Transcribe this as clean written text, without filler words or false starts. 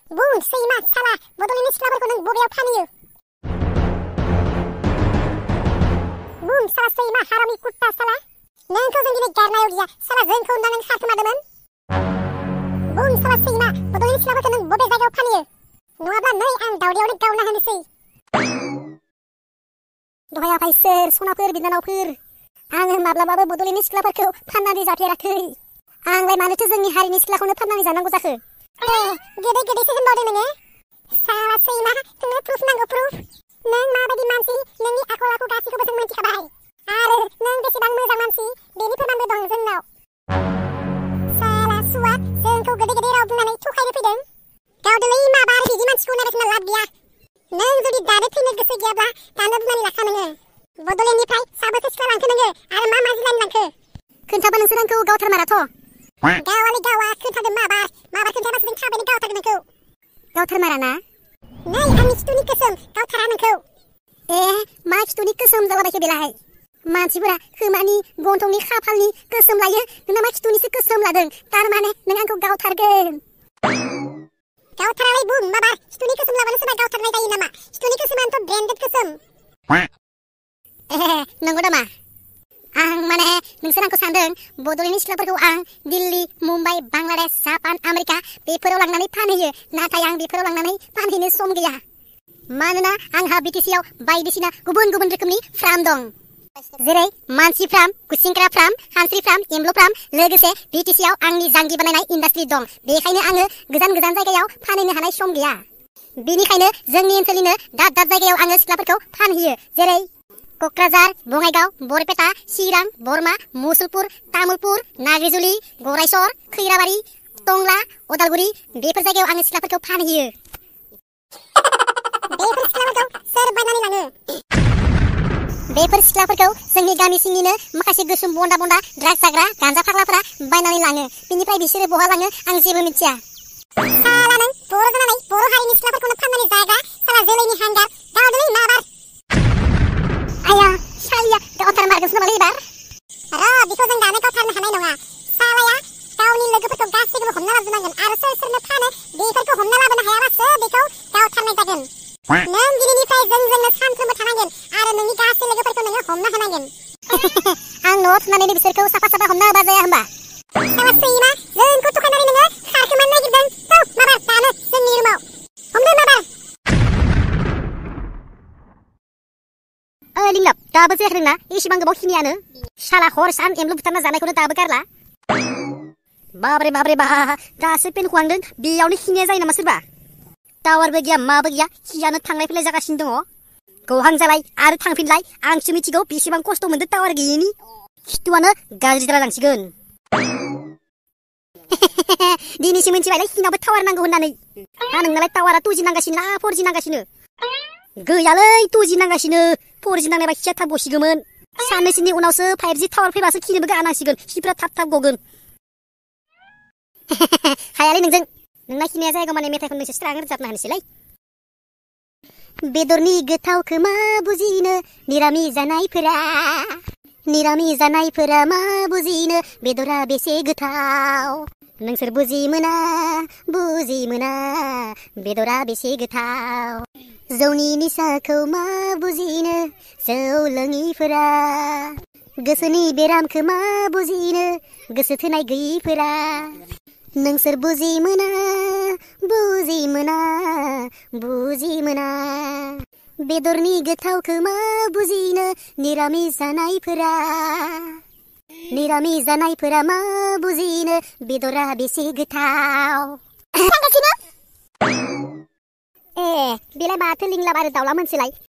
बुं सैमा साला बड'लेण्डनि सिख्लाफोरखौ नों बबेयाव फानहैयो? बुं साला सैमा हारामि कुत्ता साला नोंखौ जों दिनै गारनायाव गैया साला जोंखौ होनना नों खारखोमादोंमोन? बुं साला सैमा बड'लेण्डनि सिख्लाफोरखौ नों बबे जायगायाव फानहैयो? नङाब्ला नै आं दावदैयावनो गावना होनोसै। दहाय आफायसोर सनाफोर बिनानावफोर आङो माब्लाबाबो बड'लेण्डनि सिख्लाफोरखौ फाननानै जाफेराखै। आंलाय मानोथो जोंनि हारिनि सिख्लाखौनो फाननानै जानांगौ जाखो? गेदै गेदैसो होनबावदों नोङो साला सैमा जोंनो प्रुफ नांगौ प्रुफ। नों माबायदि मानसि नोंनि आखल आखु गासैखौबो जों मिथिखाबाय आरो नों बेसेबां मोजां मानसि बेनि फोरमानबो दं जोंनाव। साला सुवा जोंखौ गोदै गोदै राव बुंनानै थगायनो फैदों। गावदोलै माबार बिदि मानसिखौ नायबाय थाना लाब गैया। नों जुदि दानो थैनो गोसो गैयाब्ला दानो बुंनानै लाखा नोङो। बड'लेण्डनिफ्राय साबोसे सिख्ला लांखो नोङो आरो मा जिल्लानि लांखो? खोन्थाबा नोंसोर आंखौ गावथारमाराथ'। गावालै गावा खोन्थादों माबार खोन्थाबासो जों थाबैनो गावथारगोन नोंखौ। गावथारमारा ना? नै आंनि खिथुनि गोसोम गावथारा नोंखौ। मा खिथुनि गोसोम जालाबायखो बेलाय? मानसिफोरा खोमानि गन्थंनि खाफालनि गोसोम लायो नोंना मा खिथुनिसो गोसोम लादों तारमाने नों आंखौ गावथारगोन। गावथारालै बुं माबार खिथुनि गोसोम लाबानो सोरबा गावथारनाय जायो नामा? खिथुनि गोसोमानोथ' ब्रेन्डेड गोसोम। नंगौ नामा? आं माने नोंसोर आंखौ सानदों बड'लेण्डनि सिख्लाफोरखौ आं दिल्ली मुम्बाइ बांलादेश जापान आमेरिका बेफोराव लांनानै फानहैयो नाथाय आं बेफोराव लांनानै फानहैनो सम गैया मानोना आंहा बिटिसिआव बायदिसिना गुबुन गुबुन रोखोमनि फार्म दं जेरै मानसि फार्म गुसिंग्रा फार्म हांसो फार्म एम्बु फार्म लोगोसे बिटिसिआव आंनि जांगि बानायनाय इन्डास्ट्रि दं बेखायनो आङो गोजान गोजान जायगायाव फानहैनो हानाय सम गैया बेनिखायनो जोंनि ओनसोलनिनो दाब दाब जायगायाव आङो सिख्लाफोरखौ फानहैयो जेरै क'क्राझार बङाइगाव बरपेटा चिरां बरमा मुसलपुर तामुलपुर नाग्रिजुलि गरायसर खैराबारि टंला उदालगुरि बेफोर जायगायाव आङो सिख्लाफोरखौ फानहैयो। बेफोर सिख्लाफोरखौ सोर बायनानै लाङो? बेफोर सिख्लाफोरखौ जोंनि गामि सिंनिनो माखासे गोसोम बन्दा बन्दा ड्राग्स जाग्रा गान्जा फाग्लाफोरा बायनानै लाङो बिनिफ्राय बिसोरो बहा लाङो आं जेबो मिथिया। साला नों बर' जानानै बर' हारिनि सिख्लाफोरखौनो फाननानै जाग्रा साला जोलैनि हांगार गावदोलै माबार। आया सालिया गावथार मारगोनसो नामालै एबार? बिखौ जों दानो गावथारनो हानाय नङा सालाया गावनि लोगोफोरखौ गासैखौबो हमना लाबोनांगोन आरो सोर सोरनो फानो बेफोरखौ हमना लाबोनो हायाबासो बेखौ गावथारनाय जागोन। नों दिनैनिफ्राय जोंनो सानफ्रोमबो थानांगोन आरो नोंनि गासै लोगोफोरखौ नोङो हमनो हानांगोन। आं न'आव थानानैनो बिसोरखौ साफा साफा हमना होबा जाया होमबा? साला सैमा जोंखौ थगायनानै नोङो खारखोमानो नागिरदों थौ माबार दानो जोंनि रुमाव हमदो माबार। लिंलाब दाबो जायाखै नोंना एसेबां गोबाव खिनियानो साला हर सान एम्बु बुथारना जानायखौनो दाबो गारला। बाब्रे बाब्रे बा दासो पेनखौ आंदों बेयावनो खिनाया जायो नामा सोरबा? टावारबो गैया माबो गैया खियानो थांलाय फैलाय जागासिनो दङ गौहां जालाय आरो थांफिनलाय आंसो मिथिगौ बेसेबां खस्थ' मोनदों टावार गैयिनि खिथुआनो गाज्रि जालांसिगोन। दिनैसो मिथिबायलै खिनावबो टावार नांगौ होननानै नोंनालाय टावारा 2G नांगासिनो ना 4G नांगासिनो? गैयालै 2G नांगासिनो 4G नांनायबा खिया थाब गसिगौमोन साननैसोनि उनावसो 5G टावार फैबासो खिनोबो गानांसिगोन खिफ्रा थाब थाब गगोन। हायालै नोंजों नोंना खिनाया जायगा माने मेथाइ खननैसो स्रां रोजाबना होनोसैलै। बेदरनि गोथावखौ मा बुजिनो निरामि जानायफोरा मा बुजिनो बेदरा बेसे गोथाव नोंसोर बुजि मोना बेदरा बेसे गोथाव जौनि निसाखौ मा बुजिनो जौ लोङिफोरा गोसोनि बेरामखौ मा बुजिनो गोसो थोनाय गैयिफोरा नोंसोर बुजि मोना बेदरनि गोथावखौ मा बुजिनो निरामि जानायफोरा मा बुजिनो बेदरा बेसे गोथाव। बेलाय माथो लिंलाब आरो दाउला मोनसेलाय